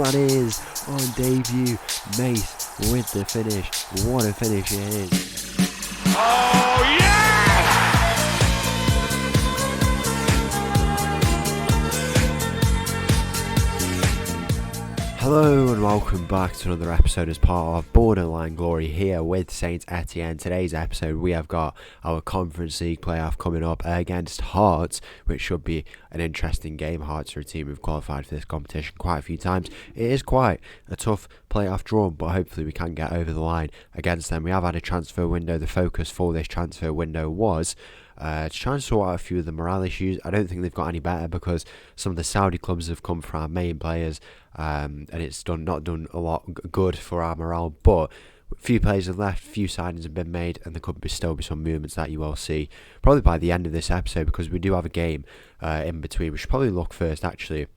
that is on debut. Mace with the finish. What a finish it is. Oh, yeah! Hello and welcome back to another episode as part of Borderline Glory here with Saint-Etienne. Today's episode we have got our Conference League playoff coming up against Hearts, which should be an interesting game. Hearts are a team who've qualified for this competition quite a few times. It is quite a tough playoff draw, but hopefully we can get over the line against them. We have had a transfer window. The focus for this transfer window was to try and sort out a few of the morale issues. I don't think they've got any better because some of the Saudi clubs have come for our main players, and it's not done a lot good for our morale. But a few players have left, a few signings have been made, and there could still be some movements that you will see probably by the end of this episode, because we do have a game in between. We should probably look first actually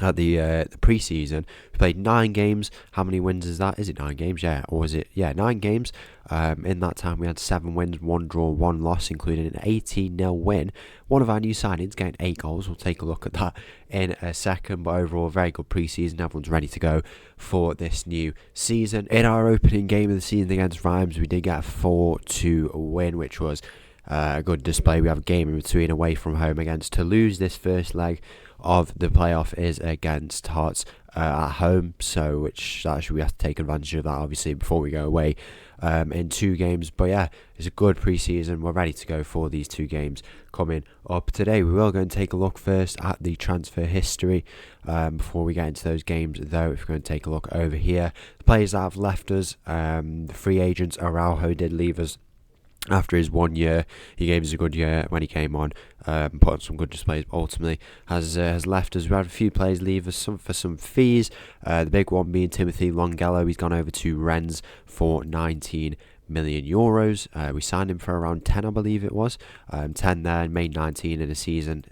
at the pre-season. We played 9 games. How many wins is that? Is it 9 games? Yeah. Or is it? Yeah, 9 games. In that time we had 7 wins, 1 draw, 1 loss, including an 18-0 win. One of our new signings getting 8 goals. We'll take a look at that in a second. But overall, very good pre-season. Everyone's ready to go for this new season. In our opening game of the season against Reims, we did get a 4-2 win, which was a good display. We have a game in between away from home against Toulouse. This first leg of the playoff is against Hearts at home, so which actually we have to take advantage of that obviously before we go away in 2 games. But yeah, it's a good pre-season. We're ready to go for these 2 games coming up today. We will go and take a look first at the transfer history before we get into those games, though. If we're going to take a look over here, the players that have left us, the free agents. Araujo did leave us after his 1 year. He gave us a good year when he came on, put on some good displays, but ultimately has left us. We had a few players leave us for some fees, the big one being Timothy Longello. He's gone over to Rennes for 19 million euros. We signed him for around 10, I believe it was. 10 there and made 19 in a season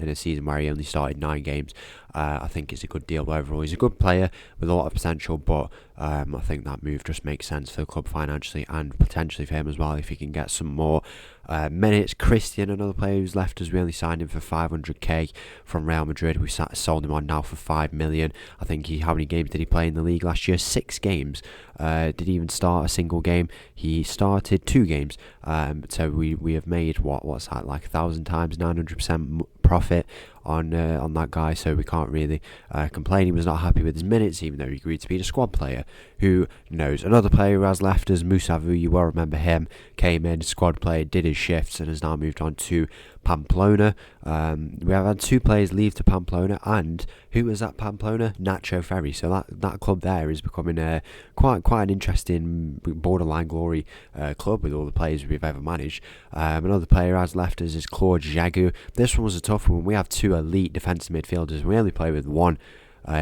where he only started 9 games. I think it's a good deal overall. He's a good player with a lot of potential, but I think that move just makes sense for the club financially and potentially for him as well if he can get some more minutes. Christian, another player who's left us, we only signed him for 500k from Real Madrid. We sold him on now for 5 million. I think how many games did he play in the league last year? 6 games. Did he even start a single game? He started 2 games. So we have made what's that, like 1,000 times 900% profit on that guy, so we can't really complain. He was not happy with his minutes, even though he agreed to be a squad player. Who knows? Another player who has left us, Musavu, you will remember him, came in, squad player, did his shifts, and has now moved on to Pamplona. We have had 2 players leave to Pamplona, and who was at Pamplona? Nacho Ferry. So that club there is becoming quite an interesting borderline glory club with all the players we've ever managed. Another player who has left us is Claude Jagu. This one was a tough one. We have 2 elite defensive midfielders. We only play with 1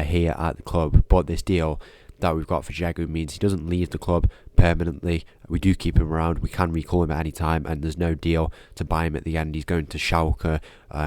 here at the club, but this deal that we've got for Jagu means he doesn't leave the club permanently. We do keep him around. We can recall him at any time, and there's no deal to buy him at the end. He's going to Schalke,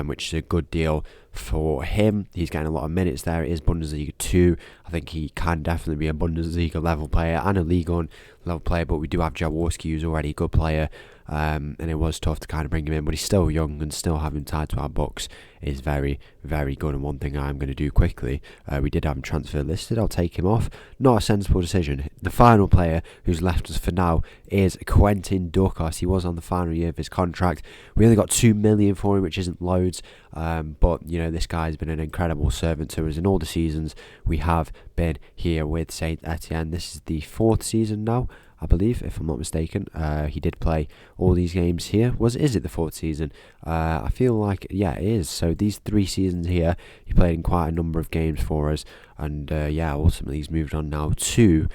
which is a good deal for him. He's getting a lot of minutes there. It is Bundesliga 2. I think he can definitely be a Bundesliga level player and a Ligue 1 level player, but we do have Jaworski, who's already a good player, and it was tough to kind of bring him in, but he's still young, and still having him tied to our books is very, very good. And one thing I'm going to do quickly, we did have him transfer listed. I'll take him off. Not a sensible decision. The final player who's left us for now is Quentin Ducas. He was on the final year of his contract. We only got 2 million for him, which isn't loads, but you know, this guy's been an incredible servant to us in all the seasons we have been here with Saint-Etienne. This is the 4th season now, I believe, if I'm not mistaken. He did play all these games here. Is it the 4th season? I feel like, yeah, it is. So these 3 seasons here, he played in quite a number of games for us, and yeah, ultimately he's moved on now to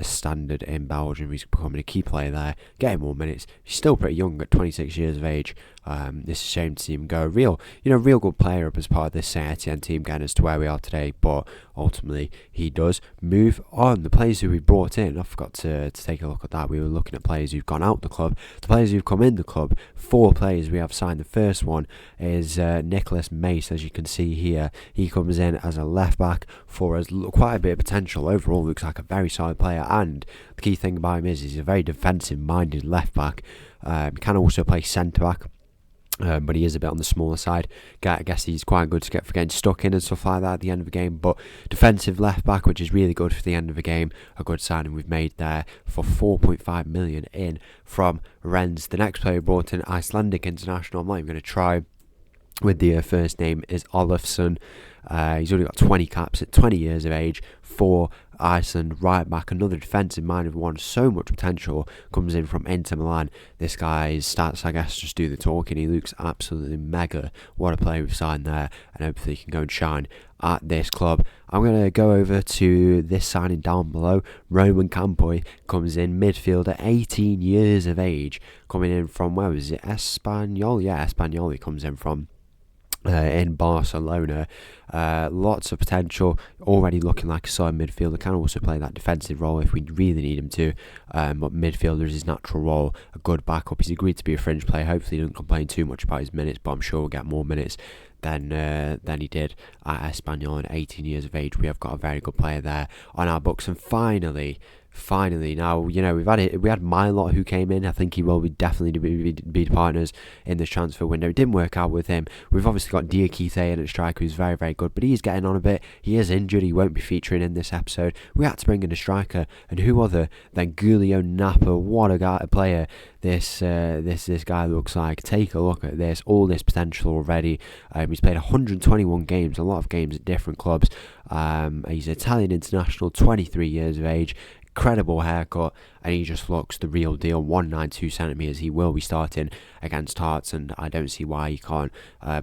Standard in Belgium. He's becoming a key player there, getting more minutes. He's still pretty young at 26 years of age. It's a shame to see him go. Real good player up as part of this Saint-Etienne team, getting us to where we are today, but ultimately he does move on. The players who we brought in, I forgot to take a look at that. We were looking at players who've gone out the club, the players who've come in the club. 4 players we have signed. The first one is Nicholas Mace, as you can see here. He comes in as a left back for us. Quite a bit of potential overall. Looks like a very solid player, and the key thing about him is he's a very defensive minded left back. He can also play centre back. But he is a bit on the smaller side. I guess he's quite good to get for getting stuck in and stuff like that at the end of a game. But defensive left back, which is really good for the end of a game. A good signing we've made there for 4.5 million in from Rennes. The next player brought in, Icelandic international. I'm not even going to try. With the first name is Olafsson. He's only got 20 caps at 20 years of age for Iceland. Right back, another defensive minded one. So much potential. Comes in from Inter Milan. This guy's stats, I guess, just do the talking. He looks absolutely mega. What a player we've signed there, and hopefully he can go and shine at this club. I'm going to go over to this signing down below. Roman Campoy comes in, midfielder, 18 years of age, coming in from, where was it, Espanyol? Yeah, Espanyol he comes in from. In Barcelona. Lots of potential, already looking like a solid midfielder. Can also play that defensive role if we really need him to, but midfielder is his natural role. A good backup. He's agreed to be a fringe player. Hopefully he doesn't complain too much about his minutes, but I'm sure we'll get more minutes than he did at Espanyol. At 18 years of age, we have got a very good player there on our books. And finally, now, you know, we had Milot who came in. I think he will definitely be partners in this transfer window. It didn't work out with him. We've obviously got Diakite in at striker, who's very, very good, but he's getting on a bit. He is injured. He won't be featuring in this episode. We had to bring in a striker, and who other than Giulio Napa? What a player this guy looks like. Take a look at this. All this potential already. He's played 121 games, a lot of games at different clubs. He's Italian international, 23 years of age. Incredible haircut, and he just looks the real deal. 192 centimeters. He will be starting against Hearts, and I don't see why he can't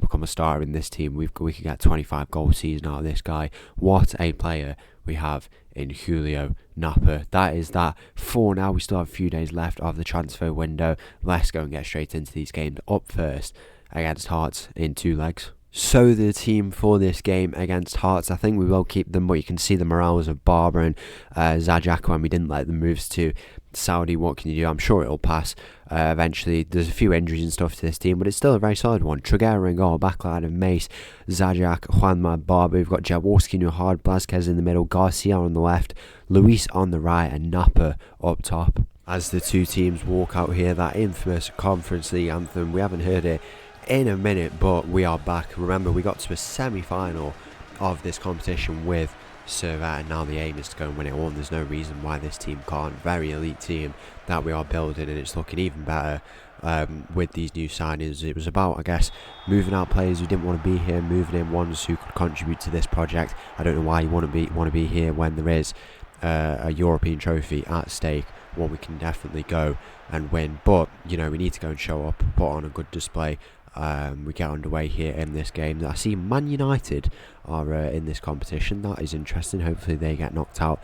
become a starter in this team. We could get 25 goal season out of this guy. What a player we have in Giulio Napa. That is that for now. We still have a few days left of the transfer window. Let's go and get straight into these games. Up first against Hearts in 2 legs. So the team for this game against Hearts, I think we will keep them, but you can see the morales of Barber and Zajak when we didn't let them move to Saudi. What can you do? I'm sure it'll pass eventually. There's a few injuries and stuff to this team, but it's still a very solid one. Triguera in goal, backline of Mace, Zajak, Juanma, Barber. We've got Jaworski, Nuhard, Blazquez in the middle, Garcia on the left, Luis on the right, and Napa up top. As the two teams walk out here, that infamous Conference League anthem, we haven't heard it in a minute, but we are back. Remember, we got to a semi-final of this competition with Servette, and now the aim is to go and win it all. There's no reason why this team can't. Very elite team that we are building, and it's looking even better with these new signings. It was about, I guess, moving out players who didn't want to be here, moving in ones who could contribute to this project. I don't know why you want to be here when there is a European trophy at stake, one we can definitely go and win. But you know, we need to go and show up, put on a good display. We get underway here in this game. I see Man United are in this competition. That is interesting. Hopefully they get knocked out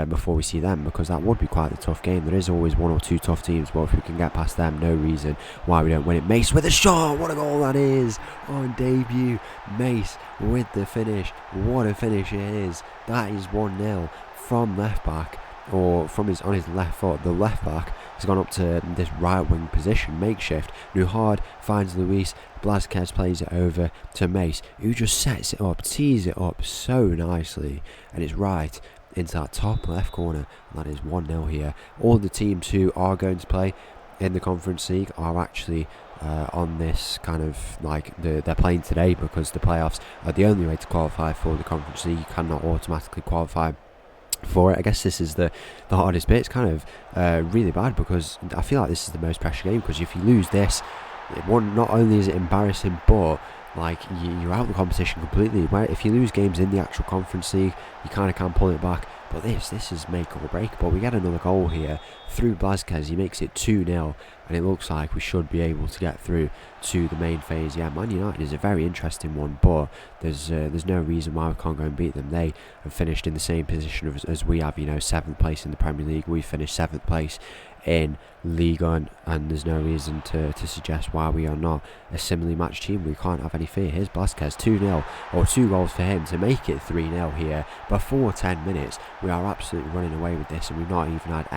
before we see them, because that would be quite a tough game. There is always one or two tough teams, but if we can get past them, no reason why we don't win it. Mace with a shot. What a goal that is on debut. Mace with the finish. What a finish it is. That is 1-0 from left back, or from on his left foot. The left back has gone up to this right wing position, makeshift. Nuhard finds Luis. Blazquez plays it over to Mace, who just sets it up, tees it up so nicely, and it's right into that top left corner. And that is 1-0 here. All the teams who are going to play in the Conference League are actually on this kind of like they're playing today, because the playoffs are the only way to qualify for the Conference League. You cannot automatically qualify for it. I guess this is the hardest bit. It's kind of really bad, because I feel like this is the most pressure game, because if you lose this, not only is it embarrassing, but like you're out of the competition completely. Where if you lose games in the actual Conference League, you kind of can't pull it back. But this is make or break. But we get another goal here through Blazquez. He makes it 2-0, and it looks like we should be able to get through to the main phase. Yeah, Man United is a very interesting one, but there's no reason why we can't go and beat them. They have finished in the same position as we have. You know, 7th place in the Premier League. We finished 7th place in Ligue, and there's no reason to suggest why we are not a similarly matched team. We can't have any fear. Here's Blazquez, 2-0, or 2 goals for him to make it 3-0 here before 10 minutes. We are absolutely running away with this, and we've not even had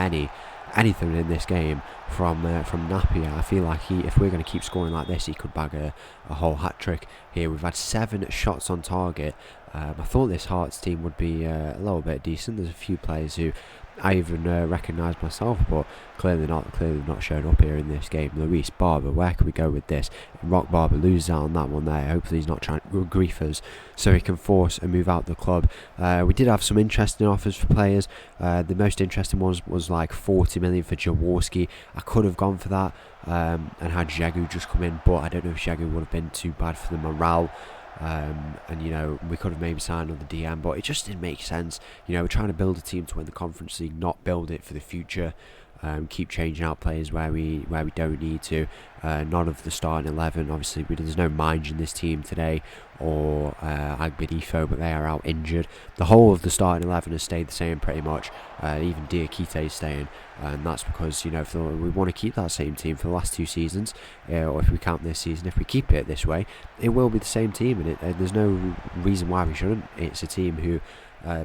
anything in this game from Napier. I feel like if we're going to keep scoring like this, he could bag a whole hat-trick here. We've had 7 shots on target. I thought this Hearts team would be a little bit decent. There's a few players who I even recognised myself, but clearly not showing up here in this game. Luis Barber, where can we go with this? Rock Barber loses out on that one there. Hopefully he's not trying to grief us so he can force a move out the club. We did have some interesting offers for players. The most interesting ones was like 40 million for Jaworski. I could have gone for that and had Jagu just come in, but I don't know if Jagu would have been too bad for the morale. And we could have maybe signed another DM, but it just didn't make sense. We're trying to build a team to win the Conference League, not build it for the future. Keep changing out players where we don't need to. None of the starting 11. Obviously, there's no Minds in this team today, or Agbenifo, but they are out injured. The whole of the starting 11 has stayed the same pretty much. Even Diakite is staying, and that's because we want to keep that same team for the last 2 seasons, or if we count this season, if we keep it this way, it will be the same team, and there's no reason why we shouldn't. It's a team who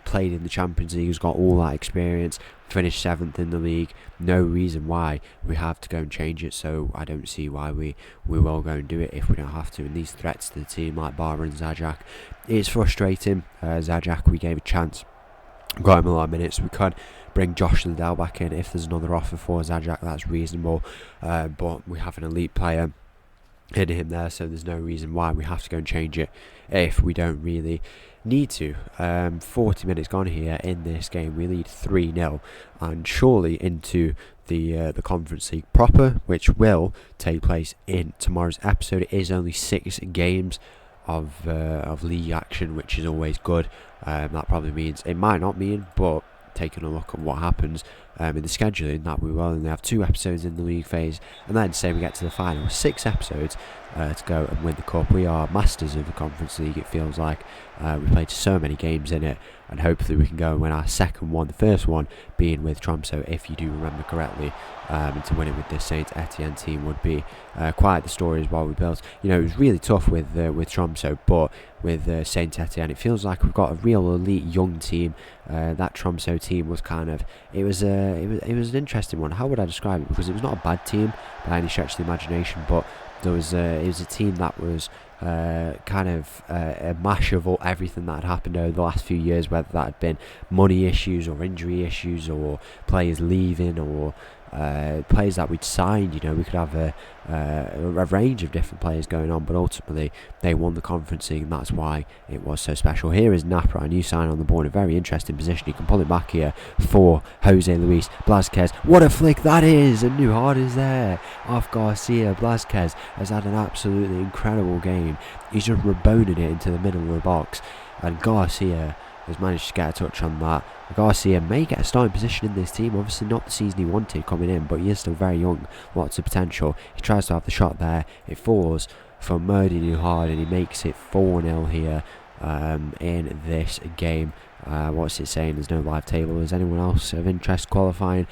played in the Champions League, who's got all that experience, finished 7th in the league. No reason why we have to go and change it, so I don't see why we will go and do it if we don't have to. And these threats to the team like Barber and Zajac, it's frustrating. Zajac, we gave a chance, got him a lot of minutes. We could bring Josh Liddell back in if there's another offer for Zajac, that's reasonable, but we have an elite player in him there, so there's no reason why we have to go and change it if we don't really need to. 40 minutes gone here in this game. We lead 3-0 and surely into the Conference League proper, which will take place in tomorrow's episode. It is only 6 games of league action, which is always good. That probably means, it might not mean, but taking a look at what happens in the scheduling, that we will only have 2 episodes in the league phase, and then say we get to the final 6 episodes to go and win the cup. We are masters of the Conference League, it feels like. We played so many games in it, and hopefully we can go and win our second one, the first one being with Tromsø, if you do remember correctly. And to win it with this Saint-Etienne team would be quite the story as well we built. It was really tough with Tromsø, but with Saint-Etienne, it feels like we've got a real elite young team. That Tromsø team was it was an interesting one. How would I describe it? Because it was not a bad team by any stretch of the imagination, but it was a team that was a mash of everything that had happened over the last few years, whether that had been money issues or injury issues or players leaving or players that we'd signed. We could have a range of different players going on, but ultimately they won the Conference League, and that's why it was so special. Here is Napa, a new sign on the board, a very interesting position. He can pull it back here for Jose Luis Blázquez. What a flick that is, and Nuhard is there off Garcia. Blázquez has had an absolutely incredible game. He's just rebounded it into the middle of the box, and Garcia has managed to get a touch on that. Garcia may get a starting position in this team, obviously not the season he wanted coming in, but he is still very young, lots of potential. He tries to have the shot there, it falls for Murdy Nuhard, and he makes it 4-0 here in this game. What's it saying? There's no live table. Is anyone else of interest qualifying?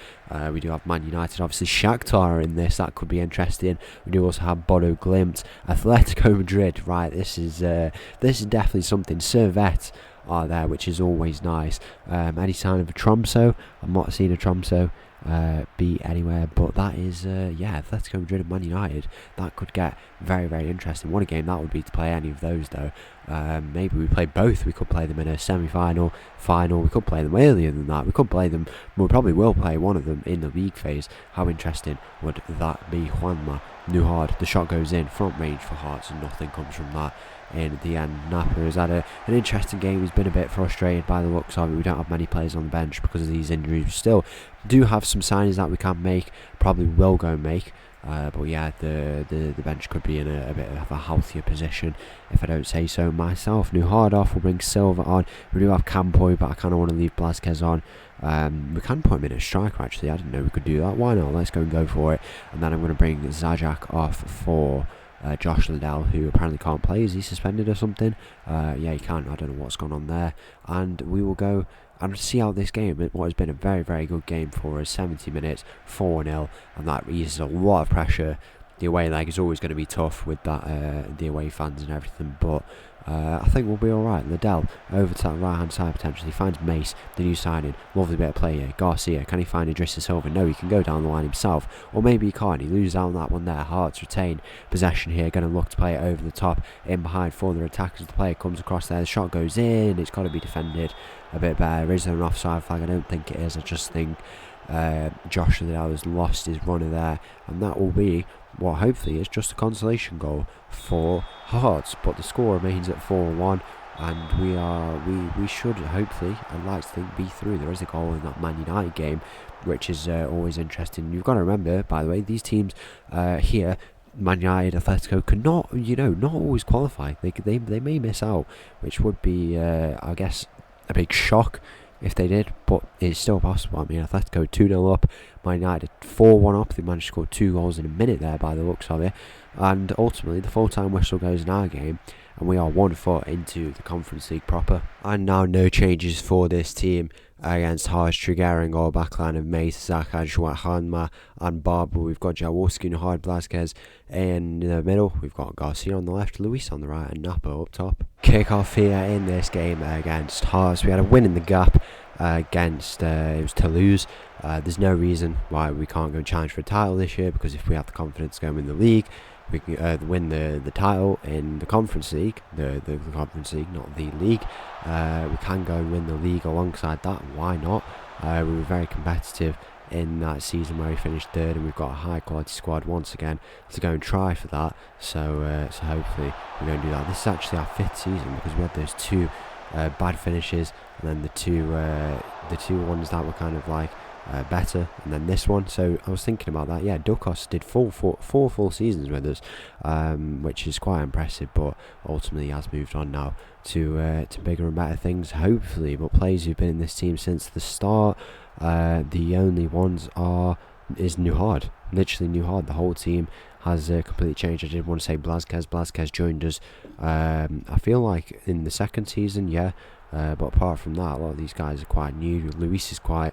We do have Man United, obviously Shakhtar in this, that could be interesting. We do also have Bodo Glimt, Atletico Madrid. Right, this is definitely something. Servette are there, which is always nice. Any sign of a Tromsø? I'm not seeing a Tromsø be anywhere, but that is Atletico Madrid and Man United. That could get very, very interesting. What a game that would be to play any of those though. Maybe we play both. We could play them in a semi-final, final. We could play them earlier than that. We could play them, we probably will play one of them in the league phase. How interesting would that be? Juanma Nuhard, the shot goes in, front range for Hearts, and nothing comes from that. In the end, Napa has had an interesting game. He's been a bit frustrated by the looks of it. We don't have many players on the bench because of these injuries. We still do have some signings that we can make, probably will go and make. But yeah, the bench could be in a bit of a healthier position, if I don't say so myself. Nuhard off, we'll bring Silva on. We do have Campoy, but I kind of want to leave Blázquez on. We can put him in a striker actually. I didn't know we could do that. Why not? Let's go and go for it. And then I'm going to bring Zajac off for Josh Liddell, who apparently can't play. Is he suspended or something? Yeah, he can't. I don't know what's gone on there. And we will go and see out this game. What has been a very, very good game for us. 70 minutes, 4-0, and that eases a lot of pressure. The away leg is always going to be tough with that the away fans and everything, but I think we'll be alright. Liddell over to that right hand side potentially, finds Mace, the new signing. Lovely bit of play here. Garcia, can he find Idrissa Silva? No, he can go down the line himself, or maybe he can't. He loses out on that one there. Hearts retain possession here, going to look to play it over the top, in behind for the attackers. The player comes across there, the shot goes in, it's got to be defended. a bit better. Is there an offside flag? I don't think it is. I just think Josh Liddell has lost his runner there, and that will be what hopefully is just a consolation goal for Hearts. But the score remains at 4-1. And we should hopefully, I'd like to think, be through. There is a goal in that Man United game, which is always interesting. You've got to remember, by the way, these teams here, Man United, Atletico, cannot, not always qualify. They may miss out, which would be, I guess, a big shock if they did, but it's still possible. I mean, Atletico 2-0 up, Man United 4-1 up. They managed to score 2 goals in a minute there by the looks of it. And ultimately, the full-time whistle goes in our game, and we are 1 foot into the Conference League proper. And now no changes for this team against Hearts. Triguerin, our backline of Mace, Zaka, Hanma and Barber. We've got Jaworski, Nahard, Blazquez in the middle. We've got Garcia on the left, Luis on the right and Napa up top. Kick-off here in this game against Hearts. We had a win in the gap against it was Toulouse. There's no reason why we can't go and challenge for a title this year, because if we have the confidence to go and win the league, we can win the title in the Conference League, the Conference League, not the league. We can go and win the league alongside that. Why not? We were very competitive in that season where we finished third, and we've got a high quality squad once again to go and try for that. So hopefully we're going to do that. This is actually our 5th season, because we had those 2 bad finishes, and then the two ones that were kind of like better, and then this one. So I was thinking about that. Yeah, Dukos did four full seasons with us, which is quite impressive. But ultimately, he has moved on now to bigger and better things, hopefully. But players who've been in this team since the start, the only ones is Nuhard, literally Nuhard. The whole team has completely changed. I did want to say Blazquez joined us. I feel like in the 2nd season, yeah. But apart from that, a lot of these guys are quite new. Luis is quite.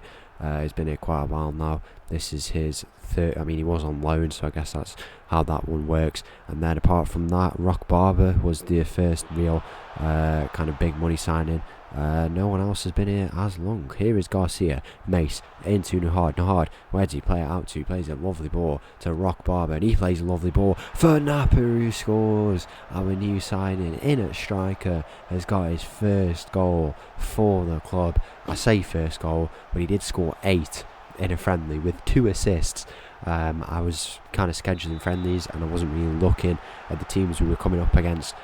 He's been here quite a while now. This is his 3rd. I mean, he was on loan, so I guess that's how that one works. And then apart from that, Rock Barber was the first real kind of big money signing. No one else has been here as long. Here is Garcia, Mace, into Nahard. Where does he play it out to? He plays a lovely ball to Rock Barber, and he plays a lovely ball for Napa, who scores. Our new signing in at striker has got his first goal for the club. I say first goal, but he did score 8 in a friendly with 2 assists. I was kind of scheduling friendlies, and I wasn't really looking at the teams we were coming up against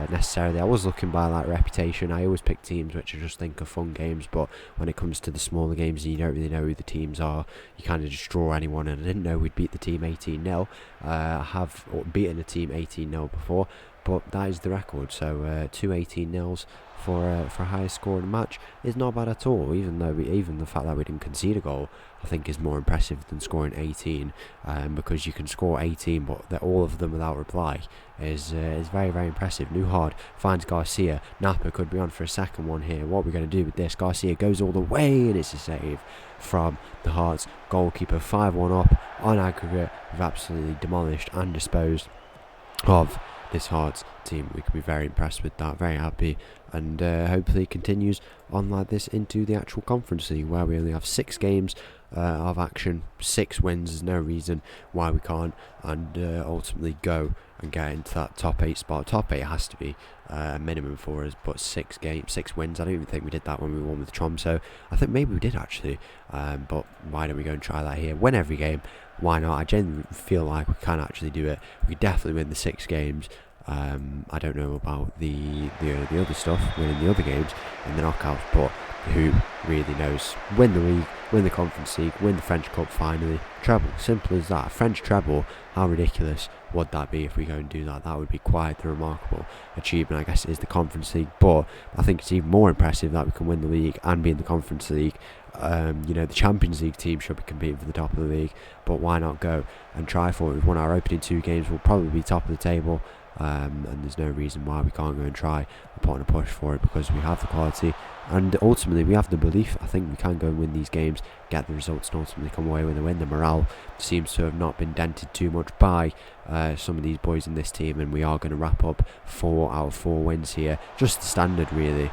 necessarily. I was looking by that reputation. I always pick teams which I just think are fun games, but when it comes to the smaller games and you don't really know who the teams are, you kind of just draw anyone. And I didn't know we'd beat the team 18-0. I have beaten a team 18-0 before, but that is the record. So 2 18-0s for a higher score in a match is not bad at all. Even the fact that we didn't concede a goal, I think, is more impressive than scoring 18, because you can score 18, but all of them without reply is very, very impressive. Nuhard finds Garcia. Napa could be on for a second one here. What are we going to do with this? Garcia goes all the way, and it's a save from the Hearts goalkeeper. 5-1 up on aggregate. We've absolutely demolished and disposed of this Hearts team. We can be very impressed with that, very happy, and hopefully it continues on like this into the actual Conference League, where we only have 6 games of action, 6 wins. There's no reason why we can't, and ultimately go and get into that top 8 spot. Top 8 has to be a minimum for us, but 6 wins. I don't even think we did that when we won with Tromso. I think maybe we did actually, but why don't we go and try that here? Win every game, why not? I genuinely feel like we can actually do it. We could definitely win the 6 games. I don't know about the other stuff, winning the other games in the knockouts, but who really knows? Win the league, win the Conference League, win the French Cup finally, treble, simple as that. French treble, how ridiculous would that be if we go and do that? That would be quite a remarkable achievement. I guess it is the Conference League, but I think it's even more impressive that we can win the league and be in the Conference League. The Champions League team should be competing for the top of the league, but why not go and try for it? We've won our opening 2 games, we'll probably be top of the table. And there's no reason why we can't go and try and put on a push for it, because we have the quality and ultimately we have the belief. I think we can go and win these games, get the results, and ultimately come away with a win. The morale seems to have not been dented too much by some of these boys in this team, and we are going to wrap up 4 out of 4 wins here, just the standard really,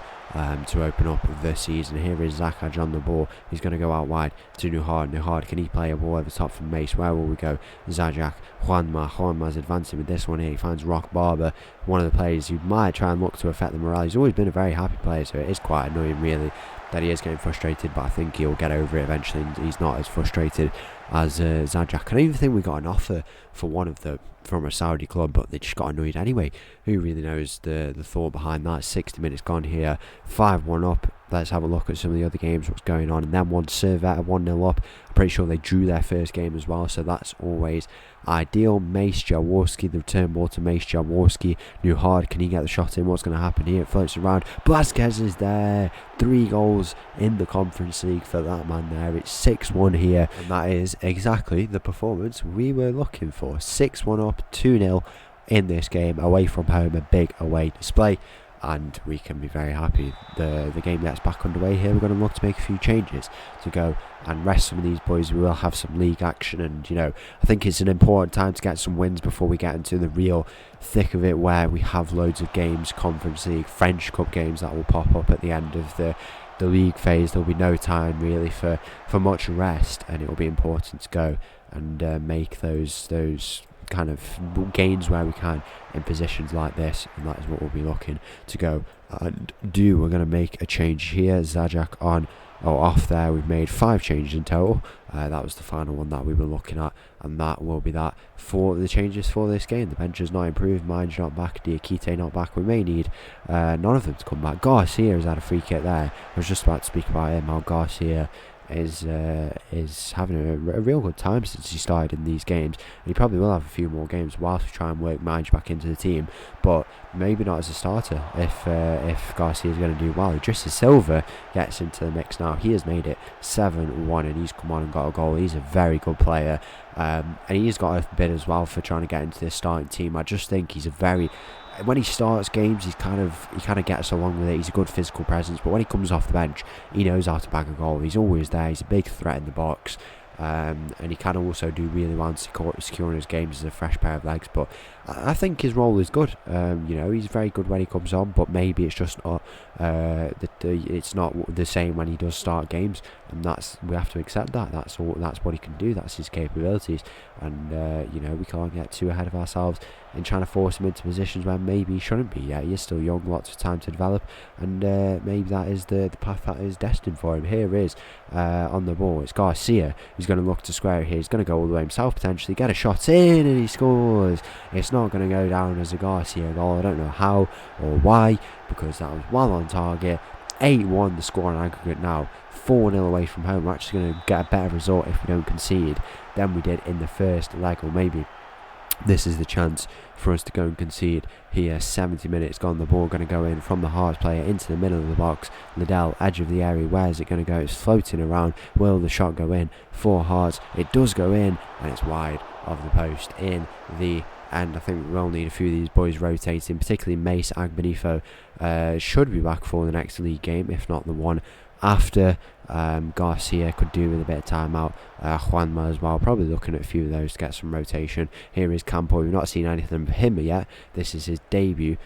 to open up the season. Here is Zakaj on the ball. He's going to go out wide to Nuhard. Nuhard, can he play a ball over the top from Mace? Where will we go? Zajak, Juanma's advancing with this one here. He finds Rock Barber, one of the players who might try and look to affect the morale. He's always been a very happy player, so it is quite annoying annoying really that he is getting frustrated, but I think he'll get over it eventually, and he's not as frustrated as Zajac. I don't even think we got an offer for one of the from a Saudi club, but they just got annoyed anyway. Who really knows the thought behind that? 60 minutes gone here, 5-1 up. Let's have a look at some of the other games, what's going on. And then one Servette 1-0 up. I'm pretty sure they drew their first game as well, so that's always ideal. Mace Jaworski, the return ball to Mace Jaworski. New hard, can he get the shot in? What's going to happen here? It floats around. Blasquez is there. 3 goals in the Conference League for that man there. It's 6-1 here, and that is exactly the performance we were looking for. 6-1 up, 2-0 in this game, away from home, a big away display. And we can be very happy. The game gets back underway here. We're going to look to make a few changes to go and rest some of these boys. We will have some league action, and I think it's an important time to get some wins before we get into the real thick of it, where we have loads of games, Conference League, French Cup games that will pop up at the end of the league phase. There'll be no time really for much rest, and it will be important to go and make those kind of gains where we can in positions like this, and that is what we'll be looking to go and do. We're going to make a change here. Zajac on or off there. We've made 5 changes in total. That was the final one that we were looking at, and that will be that for the changes for this game. The bench has not improved. Mine's not back. Diakite not back. We may need none of them to come back. Garcia has had a free kick there. I was just about to speak about him. How Garcia is having a real good time since he started in these games, and he probably will have a few more games whilst we try and work Mange back into the team, but maybe not as a starter if Garcia is going to do well. Just as Silva gets into the mix now, he has made it 7-1, and he's come on and got a goal. He's a very good player, and he's got a bit as well for trying to get into this starting team. I just think he's when he starts games, he kind of gets along with it. He's a good physical presence, but when he comes off the bench, he knows how to bag a goal. He's always there. He's a big threat in the box, and he can also do really well in securing his games as a fresh pair of legs. But I think his role is good. He's very good when he comes on, but maybe it's just not it's not the same when he does start games, and we have to accept that. That's what he can do. That's his capabilities, and we can't get too ahead of ourselves in trying to force him into positions where maybe he shouldn't be. Yeah, he is still young, lots of time to develop, and maybe that is the path that is destined for him. Here is on the ball. It's Garcia who's going to look to square it here. He's going to go all the way himself, potentially get a shot in, and he scores. It's not going to go down as a Garcia goal. I don't know how or why, because that was well on target. 8-1 the score on aggregate now. 4-0 away from home. We're actually going to get a better result if we don't concede than we did in the first leg, or maybe this is the chance for us to go and concede here. 70 minutes gone. The ball going to go in from the Hearts player into the middle of the box. Liddell, edge of the area. Where is it going to go? It's floating around. Will the shot go in for Hearts? It does go in, and it's wide of the post in the end. I think we'll need a few of these boys rotating, particularly Mace Agbenifo should be back for the next league game, if not the one after. Garcia could do with a bit of time out. Juanma as well, probably looking at a few of those to get some rotation. Here is Campo. We've not seen anything of him yet. This is his debut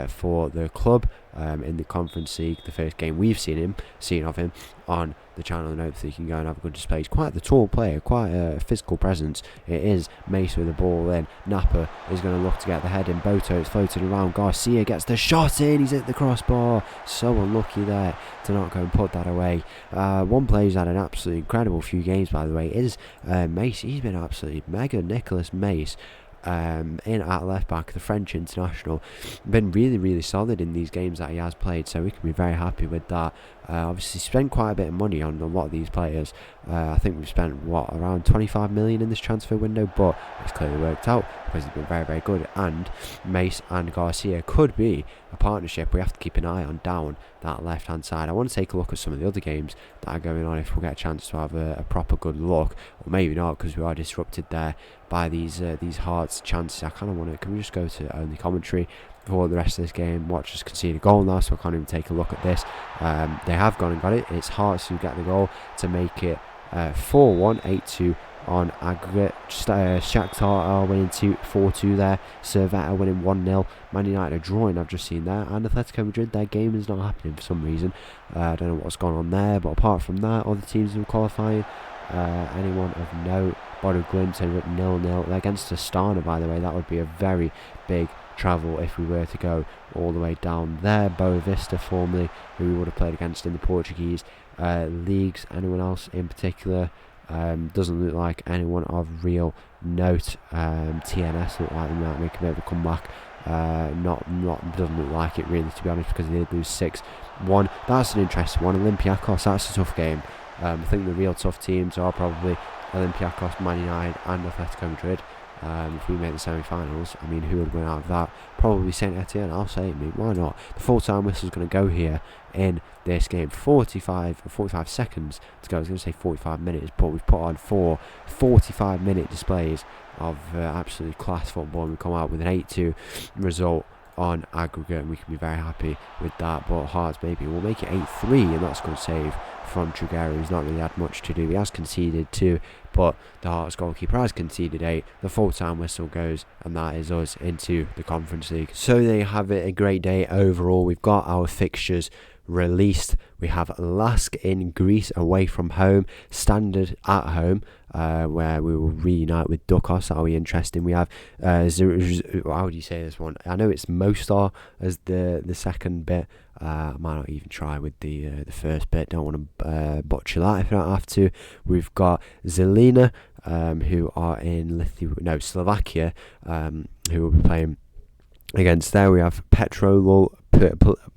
for the club in the Conference League. The first game we've seen of him on the channel, and hopefully he can go and have a good display. He's quite the tall player, quite a physical presence. It is Mace with the ball in. Napa is going to look to get the head in. Boto is floating around. Garcia gets the shot in. He's hit the crossbar. So unlucky there to not go and put that away. One player who's had an absolutely incredible few games, by the way, is Mace. He's been absolutely mega. Nicholas Mace in at left back, the French international, been really, really solid in these games that he has played, so we can be very happy with that. Obviously spent quite a bit of money on a lot of these players. I think we've spent around 25 million in this transfer window, but it's clearly worked out because he's been very, very good. And Mace and Garcia could be a partnership we have to keep an eye on down that left hand side. I want to take a look at some of the other games that are going on, if we'll get a chance to have a proper good look, or maybe not, because we are disrupted there by these Hearts chances. I kind of want to, can we just go to only commentary for the rest of this game? Watch us concede a goal now, so I can't even take a look at this. They have gone and got it. It's Hearts who get the goal to make it 4-1, 8-2 on aggregate. Shakhtar are winning 4-2 there. Servette are winning 1-0. Man United are drawing, I've just seen there. And Atletico Madrid, their game is not happening for some reason. I don't know what's gone on there, but apart from that, other teams are qualifying. Anyone of note? Bodo Glimt are 0-0. They're against Astana, by the way. That would be a very big travel if we were to go all the way down there. Boa Vista formerly, who we would have played against in the Portuguese leagues. Anyone else in particular? Doesn't look like anyone of real note. TNS look like they might make a bit of a comeback. Doesn't look like it really, to be honest, because they did lose 6-1. That's an interesting one. Olympiacos, that's a tough game. I think the real tough teams are probably Olympiacos, Man United and Atletico Madrid. If we make the semi-finals, I mean, who would win out of that? Probably Saint-Etienne. I'll say, why not? The full-time whistle is going to go here in this game. 45 seconds to go. I was going to say 45 minutes, but we've put on 4 45-minute displays of absolutely class football, and we come out with an 8-2 result on aggregate, and we can be very happy with that. But Hearts, maybe we'll make it 8-3, and that's a good save from Trugero, who's not really had much to do. He has conceded 2, but the Hearts goalkeeper has conceded 8. The full-time whistle goes, and that is us into the Conference League. So they have it a great day overall. We've got our fixtures released. We have Lask in Greece away from home, Standard at home, where we will reunite with Dukos. That'll be interesting. We have how do you say this one? I know it's Mostar as the second bit. I might not even try with the first bit. Don't want to butcher that if I don't have to. We've got Zelina, who are in Slovakia, who will be playing against there. We have Petrolul.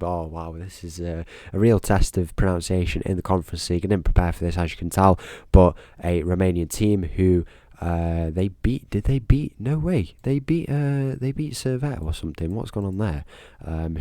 Oh wow, this is a real test of pronunciation in the Conference League. I didn't prepare for this, as you can tell, but a Romanian team who they beat. Did they beat? No way. They beat Servette or something. What's gone on there?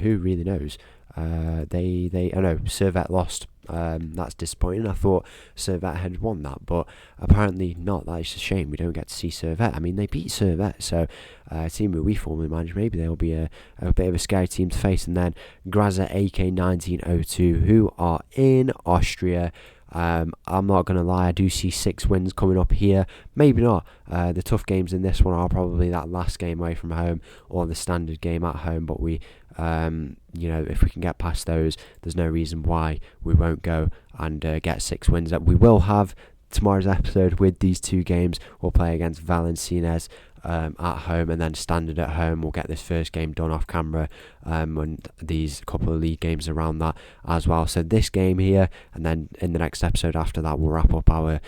Who really knows? Servette lost. That's disappointing. I thought Servette had won that, but apparently not. That is a shame. We don't get to see Servette. I mean, they beat Servette, so a team that we formerly managed, maybe they'll be a bit of a scary team to face. And then Graza AK1902, who are in Austria. I'm not going to lie, I do see 6 wins coming up here. Maybe not. The tough games in this one are probably that last game away from home or the Standard game at home, but we if we can get past those, there's no reason why we won't go and get 6 wins. We will have tomorrow's episode with these 2 games. We'll play against Valenciennes at home, and then Standard at home. We'll get this first game done off camera, and these couple of league games around that as well. So this game here, and then in the next episode after that, we'll wrap up our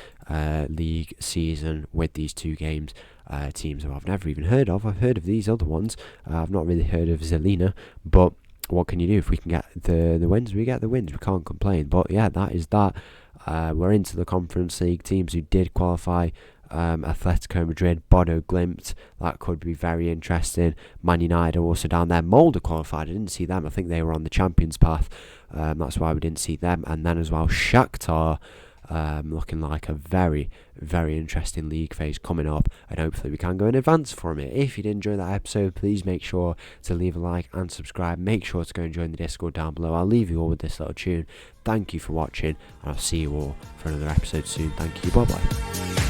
league season with these 2 games. Teams who I've never even heard of. I've heard of these other ones. I've not really heard of Zelina, but what can you do? If we can get the wins, we get the wins. We can't complain. But yeah, that is that. We're into the Conference League. Teams who did qualify: Atletico Madrid, Bodo Glimt. That could be very interesting. Man United are also down there. Molde qualified. I didn't see them. I think they were on the Champions path. That's why we didn't see them. And then as well, Shakhtar. Looking like a very, very interesting league phase coming up, and hopefully we can go in advance from it. If you did enjoy that episode, please make sure to leave a like and subscribe. Make sure to go and join the Discord down below. I'll leave you all with this little tune. Thank you for watching, and I'll see you all for another episode soon. Thank you. Bye bye.